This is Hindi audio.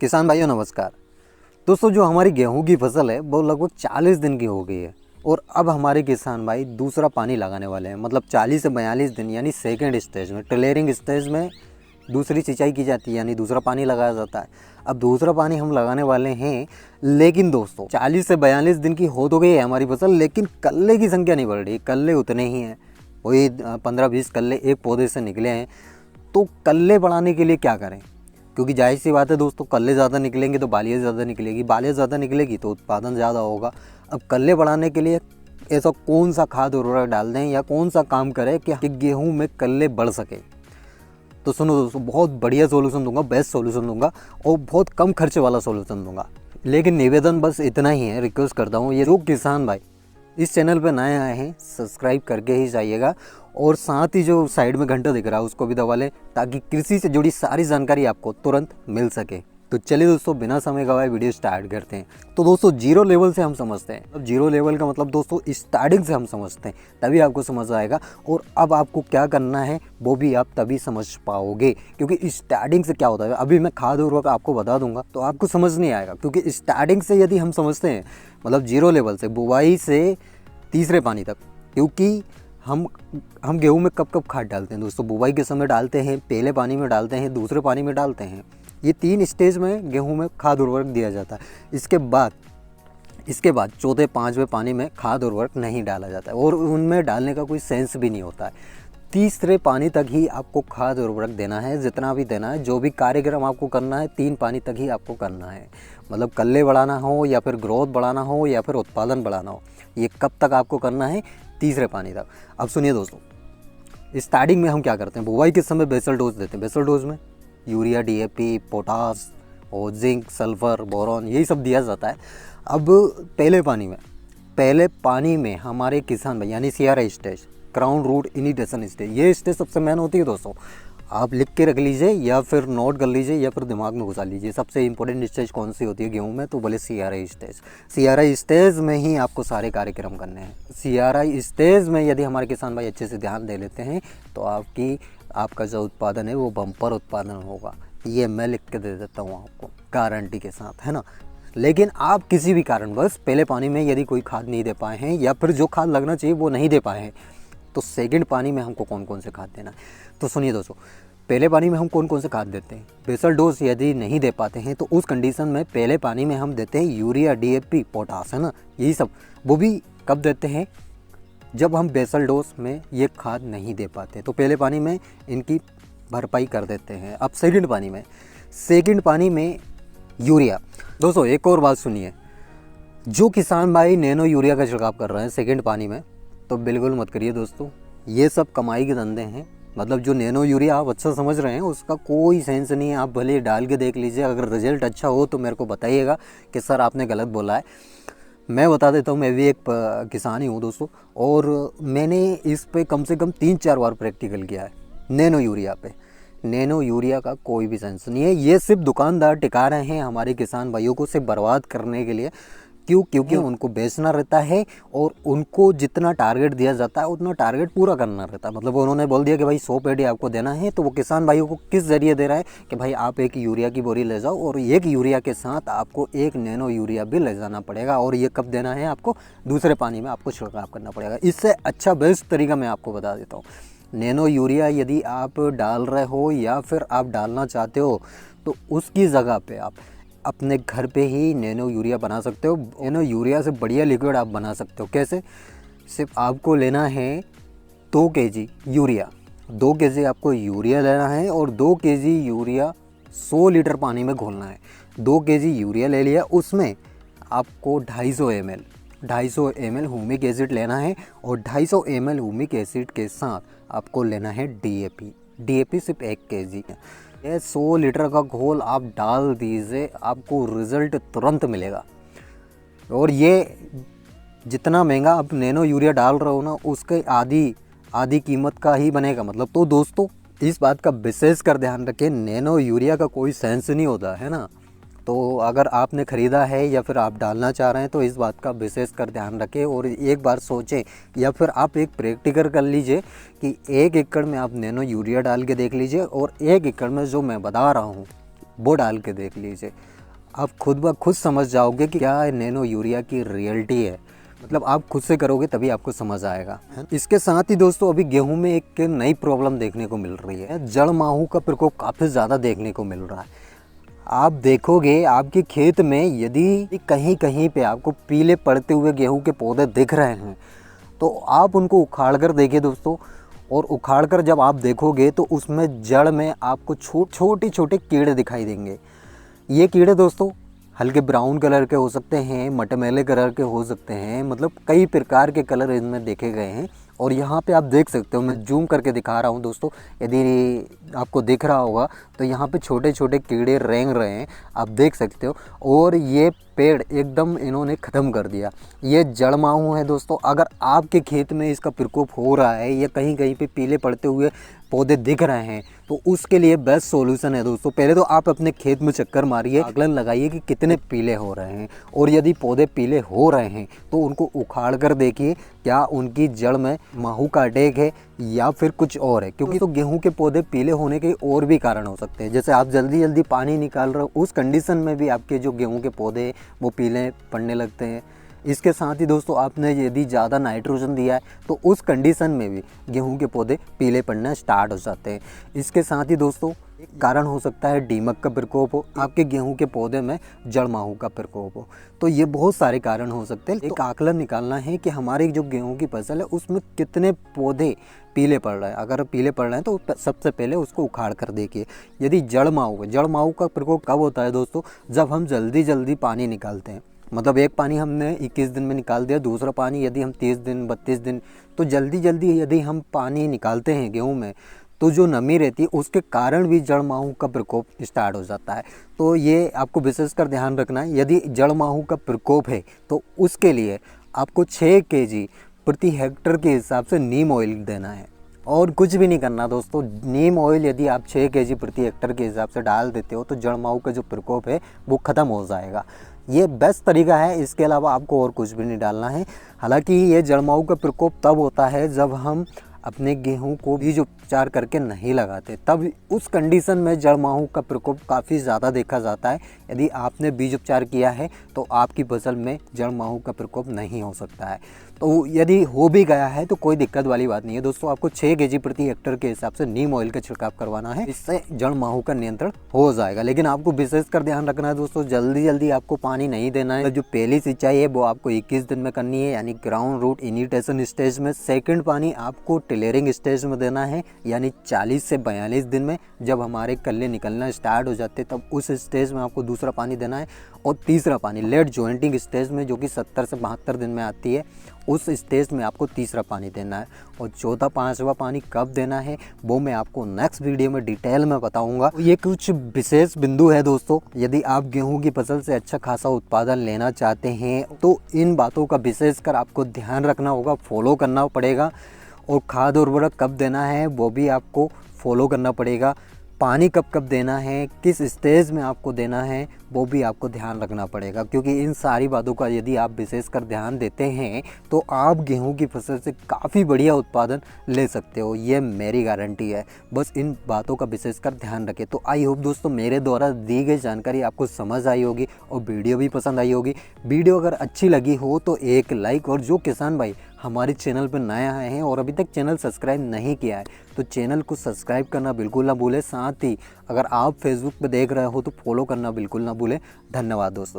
किसान भाइयों नमस्कार। दोस्तों जो हमारी गेहूं की फसल है वो लगभग 40 दिन की हो गई है और अब हमारे किसान भाई दूसरा पानी लगाने वाले हैं। मतलब 40 से 42 दिन यानी सेकेंड स्टेज में, टिलेरिंग स्टेज में दूसरी सिंचाई की जाती है, यानी दूसरा पानी लगाया जाता है। अब दूसरा पानी हम लगाने वाले हैं, लेकिन दोस्तों 40 से 42 दिन की हो तो गई है हमारी फसल, लेकिन कल्ले की संख्या नहीं बढ़ रही। कल्ले उतने ही हैं, वही 15-20 कल्ले एक पौधे से निकले हैं। तो कल्ले बढ़ाने के लिए क्या करें? क्योंकि जाहिर सी बात है दोस्तों, कल्ले ज़्यादा निकलेंगे तो बालियाँ ज़्यादा निकलेगी, बालियाँ ज़्यादा निकलेगी तो उत्पादन ज़्यादा होगा। अब कल्ले बढ़ाने के लिए ऐसा कौन सा खाद उर्वरक डाल दें या कौन सा काम करें कि गेहूं में कल्ले बढ़ सके? तो सुनो दोस्तों, बहुत बढ़िया सोल्यूशन दूंगा, बेस्ट सोल्यूशन दूंगा और बहुत कम खर्चे वाला सोल्यूशन दूंगा। लेकिन निवेदन बस इतना ही है, रिक्वेस्ट करता हूँ, ये जो किसान भाई इस चैनल पर नए आए हैं सब्सक्राइब करके ही जाइएगा और साथ ही जो साइड में घंटा दिख रहा है उसको भी दबा लें, ताकि कृषि से जुड़ी सारी जानकारी आपको तुरंत मिल सके। तो चलिए दोस्तों, बिना समय गवाए वीडियो स्टार्ट करते हैं। तो दोस्तों जीरो लेवल से हम समझते हैं। अब जीरो लेवल का मतलब दोस्तों स्टार्टिंग से हम समझते हैं, तभी आपको समझ आएगा। और अब आपको क्या करना है वो भी आप तभी समझ पाओगे, क्योंकि स्टार्टिंग से क्या होता है अभी मैं खाद उर्वरक आपको बता दूंगा तो आपको समझ नहीं आएगा। क्योंकि स्टार्टिंग से यदि हम समझते हैं, मतलब जीरो लेवल से, बुआई से तीसरे पानी तक, क्योंकि हम गेहूं में कब कब खाद डालते हैं दोस्तों? बुवाई के समय डालते हैं, पहले पानी में डालते हैं, दूसरे पानी में डालते हैं। ये 3 स्टेज में गेहूं में खाद उर्वरक दिया जाता है। इसके बाद चौथे 5वें पानी में खाद उर्वरक नहीं डाला जाता है और उनमें डालने का कोई सेंस भी नहीं होता है। तीसरे पानी तक ही आपको खाद उर्वरक देना है, जितना भी देना है, जो भी कार्यक्रम आपको करना है 3 पानी तक ही आपको करना है। मतलब कल्ले बढ़ाना हो या फिर ग्रोथ बढ़ाना हो या फिर उत्पादन बढ़ाना हो, ये कब तक आपको करना है? तीसरे पानी तक। अब सुनिए दोस्तों, स्टार्टिंग में हम क्या करते हैं, बुवाई के समय बेसल डोज देते हैं। बेसल डोज में यूरिया, डीएपी, पोटास और जिंक, सल्फर, बोरॉन, यही सब दिया जाता है। अब पहले पानी में हमारे किसान भाई यानी CRI stage, crown root initiation stage, ये स्टेज सबसे मेन होती है दोस्तों। आप लिख के रख लीजिए या फिर नोट कर लीजिए या फिर दिमाग में घुसा लीजिए। सबसे इंपॉर्टेंट स्टेज कौन सी होती है गेहूं में? तो बोले सीआरआई स्टेज। सीआरआई स्टेज में ही आपको सारे कार्यक्रम करने हैं। सीआरआई स्टेज में यदि हमारे किसान भाई अच्छे से ध्यान दे लेते हैं तो आपका जो उत्पादन है वो बम्पर उत्पादन होगा। ये मैं लिख के दे देता हूँ आपको गारंटी के साथ, है ना। लेकिन आप किसी भी कारणवश पहले पानी में यदि कोई खाद नहीं दे पाए हैं या फिर जो खाद लगना चाहिए वो नहीं दे पाए हैं, तो सेकंड पानी में हमको कौन कौन से खाद देना है? तो सुनिए दोस्तों, पहले पानी में हम कौन कौन से खाद देते हैं? बेसल डोज यदि नहीं दे पाते हैं तो उस कंडीशन में पहले पानी में हम देते हैं यूरिया, डीएपी, पोटास, है ना, यही सब। वो भी कब देते हैं? जब हम बेसल डोज में ये खाद नहीं दे पाते, तो पहले पानी में इनकी भरपाई कर देते हैं। अब सेकंड पानी में यूरिया। दोस्तों एक और बात सुनिए, जो किसान भाई नैनो यूरिया का छिड़काव कर रहे हैं सेकंड पानी में, तो बिल्कुल मत करिए दोस्तों, ये सब कमाई के धंधे हैं। मतलब जो नैनो यूरिया आप अच्छा समझ रहे हैं उसका कोई सेंस नहीं है। आप भले डाल के देख लीजिए, अगर रिजल्ट अच्छा हो तो मेरे को बताइएगा कि सर आपने गलत बोला है। मैं बता देता हूँ, मैं भी एक किसान ही हूँ दोस्तों, और मैंने इस पे कम से कम 3-4 बार प्रैक्टिकल किया है नैनो यूरिया पे। नैनो यूरिया का कोई भी सेंस नहीं है। ये सिर्फ दुकानदार टिका रहे हैं हमारे किसान भाइयों को सिर्फ बर्बाद करने के लिए। क्योंकि उनको बेचना रहता है और उनको जितना टारगेट दिया जाता है उतना टारगेट पूरा करना रहता है। मतलब उन्होंने बोल दिया कि भाई 100 पेटी आपको देना है, तो वो किसान भाइयों को किस जरिए दे रहा है कि भाई आप एक यूरिया की बोरी ले जाओ और एक यूरिया के साथ आपको एक नैनो यूरिया भी ले जाना पड़ेगा। और ये कब देना है आपको? दूसरे पानी में आपको छिड़काव करना पड़ेगा। इससे अच्छा बेस्ट तरीका मैं आपको बता देता हूँ। नैनो यूरिया यदि आप डाल रहे हो या फिर आप डालना चाहते हो तो उसकी जगह पे आप अपने घर पे ही नैनो यूरिया बना सकते हो। नैनो यूरिया से बढ़िया लिक्विड आप बना सकते हो। कैसे? सिर्फ आपको लेना है 2 केजी यूरिया, 2 केजी आपको यूरिया लेना है और 2 केजी यूरिया 100 लीटर पानी में घोलना है। 2 केजी यूरिया ले लिया, उसमें आपको 250 ml ह्यूमिक एसिड लेना है और 250 ml ह्यूमिक एसिड के साथ आपको लेना है डीएपी सिर्फ 1 केजी। ये 100 लीटर का घोल आप डाल दीजिए, आपको रिज़ल्ट तुरंत मिलेगा। और ये जितना महंगा आप नैनो यूरिया डाल रहे हो ना, उसके आधी कीमत का ही बनेगा। मतलब तो दोस्तों इस बात का विशेष कर ध्यान रखें, नैनो यूरिया का कोई सेंस नहीं होता है ना। तो अगर आपने ख़रीदा है या फिर आप डालना चाह रहे हैं तो इस बात का विशेष कर ध्यान रखें और एक बार सोचें, या फिर आप एक प्रैक्टिकल कर लीजिए कि 1 एकड़ में आप नैनो यूरिया डाल के देख लीजिए और 1 एकड़ में जो मैं बता रहा हूँ वो डाल के देख लीजिए, आप खुद ब खुद समझ जाओगे कि क्या नैनो यूरिया की रियलिटी है। मतलब आप खुद से करोगे तभी आपको समझ आएगा। इसके साथ ही दोस्तों अभी गेहूं में एक नई प्रॉब्लम देखने को मिल रही है, जड़ माहू का प्रकोप काफ़ी ज़्यादा देखने को मिल रहा है। आप देखोगे आपके खेत में यदि कहीं कहीं पे आपको पीले पड़ते हुए गेहूं के पौधे दिख रहे हैं तो आप उनको उखाड़ कर देखिए दोस्तों। और उखाड़ कर जब आप देखोगे तो उसमें जड़ में आपको छोटे छोटे कीड़े दिखाई देंगे। ये कीड़े दोस्तों हल्के ब्राउन कलर के हो सकते हैं, मटमैले कलर के हो सकते हैं, मतलब कई प्रकार के कलर इनमें देखे गए हैं। और यहाँ पे आप देख सकते हो, मैं जूम करके दिखा रहा हूँ दोस्तों, यदि आपको दिख रहा होगा तो यहाँ पे छोटे छोटे कीड़े रेंग रहे हैं, आप देख सकते हो। और ये पेड़ एकदम इन्होंने ख़त्म कर दिया। ये जड़ माहू है दोस्तों। अगर आपके खेत में इसका प्रकोप हो रहा है या कहीं कहीं पे पीले पड़ते हुए पौधे दिख रहे हैं तो उसके लिए बेस्ट सॉल्यूशन है दोस्तों, पहले तो आप अपने खेत में चक्कर मारिए, आकलन लगाइए कि कितने पीले हो रहे हैं। और यदि पौधे पीले हो रहे हैं तो उनको उखाड़ कर देखिए क्या उनकी जड़ में माहू का अटैक है या फिर कुछ और है। क्योंकि तो गेहूं के पौधे पीले होने के और भी कारण हो सकते हैं, जैसे आप जल्दी जल्दी पानी निकाल रहे हो, उस कंडीशन में भी आपके जो गेहूं के पौधे वो पीले पड़ने लगते हैं। इसके साथ ही दोस्तों आपने यदि ज़्यादा नाइट्रोजन दिया है तो उस कंडीशन में भी गेहूं के पौधे पीले पड़ना स्टार्ट हो जाते हैं। इसके साथ ही दोस्तों एक कारण हो सकता है दीमक का प्रकोप हो, आपके गेहूं के पौधे में जड़ माहू का प्रकोप हो। तो ये बहुत सारे कारण हो सकते हैं। एक आकलन निकालना है कि हमारी जो गेहूं की फसल है उसमें कितने पौधे पीले पड़ रहे हैं। अगर पीले पड़ रहे हैं तो सबसे पहले उसको उखाड़ कर देखिए। यदि जड़ माहू है, जड़ माहू का प्रकोप कब होता है दोस्तों, जब हम जल्दी जल्दी पानी निकालते हैं। मतलब एक पानी हमने 21 दिन में निकाल दिया, दूसरा पानी यदि हम 30 दिन 32 दिन, तो जल्दी जल्दी यदि हम पानी निकालते हैं गेहूं में तो जो नमी रहती है उसके कारण भी जड़ माहू का प्रकोप स्टार्ट हो जाता है। तो ये आपको विशेषकर ध्यान रखना है। यदि जड़ माहू का प्रकोप है तो उसके लिए आपको 6 kg प्रति हेक्टर के हिसाब से नीम ऑयल देना है और कुछ भी नहीं करना दोस्तों। नीम ऑयल यदि आप 6 kg प्रति हेक्टर के हिसाब से डाल देते हो तो जड़ माहू का जो प्रकोप है वो ख़त्म हो जाएगा। ये बेस्ट तरीका है, इसके अलावा आपको और कुछ भी नहीं डालना है। हालांकि ये जड़ माहू का प्रकोप तब होता है जब हम अपने गेहूं को बीज उपचार करके नहीं लगाते, तब उस कंडीशन में जड़ माहू का प्रकोप काफ़ी ज़्यादा देखा जाता है। यदि आपने बीज उपचार किया है तो आपकी फसल में जड़ माहू का प्रकोप नहीं हो सकता है। तो यदि हो भी गया है तो कोई दिक्कत वाली बात नहीं है दोस्तों। आपको 6 kg प्रति हेक्टर के हिसाब से नीम ऑयल का छिड़काव करवाना है, इससे जड़ माहू का नियंत्रण हो जाएगा। लेकिन आपको विशेषकर ध्यान रखना है दोस्तों, जल्दी जल्दी आपको पानी नहीं देना है। जो पहली सिंचाई है वो आपको 21 दिन में करनी है, यानी ग्राउंड रूट इनिटेशन स्टेज में। सेकेंड पानी आपको टिलेरिंग स्टेज में देना है, यानी 40 से 42 दिन में। जब हमारे कल्ले निकलना स्टार्ट हो जाते तब उस स्टेज में आपको दूसरा पानी देना है। और तीसरा पानी लेट जॉइंटिंग स्टेज में, जो कि 70 से 72 दिन में आती है, उस स्टेज में आपको तीसरा पानी देना है। और चौथा पांचवा पानी कब देना है वो मैं आपको नेक्स्ट वीडियो में डिटेल में बताऊंगा। ये कुछ विशेष बिंदु है दोस्तों। यदि आप गेहूं की फसल से अच्छा खासा उत्पादन लेना चाहते हैं तो इन बातों का विशेषकर आपको ध्यान रखना होगा, फॉलो करना पड़ेगा। और खाद उर्वरक कब देना है वो भी आपको फॉलो करना पड़ेगा। पानी कब कब देना है, किस स्टेज में आपको देना है वो भी आपको ध्यान रखना पड़ेगा। क्योंकि इन सारी बातों का यदि आप विशेषकर ध्यान देते हैं तो आप गेहूं की फसल से काफ़ी बढ़िया उत्पादन ले सकते हो, ये मेरी गारंटी है। बस इन बातों का विशेषकर ध्यान रखें। तो आई होप दोस्तों मेरे द्वारा दी गई जानकारी आपको समझ आई होगी और वीडियो भी पसंद आई होगी। वीडियो अगर अच्छी लगी हो तो एक लाइक, और जो किसान भाई हमारे चैनल पर नए आए हैं और अभी तक चैनल सब्सक्राइब नहीं किया है तो चैनल को सब्सक्राइब करना बिल्कुल ना भूलें। साथ ही अगर आप फेसबुक पे देख रहे हो तो फॉलो करना बिल्कुल ना भूलें। धन्यवाद दोस्तों।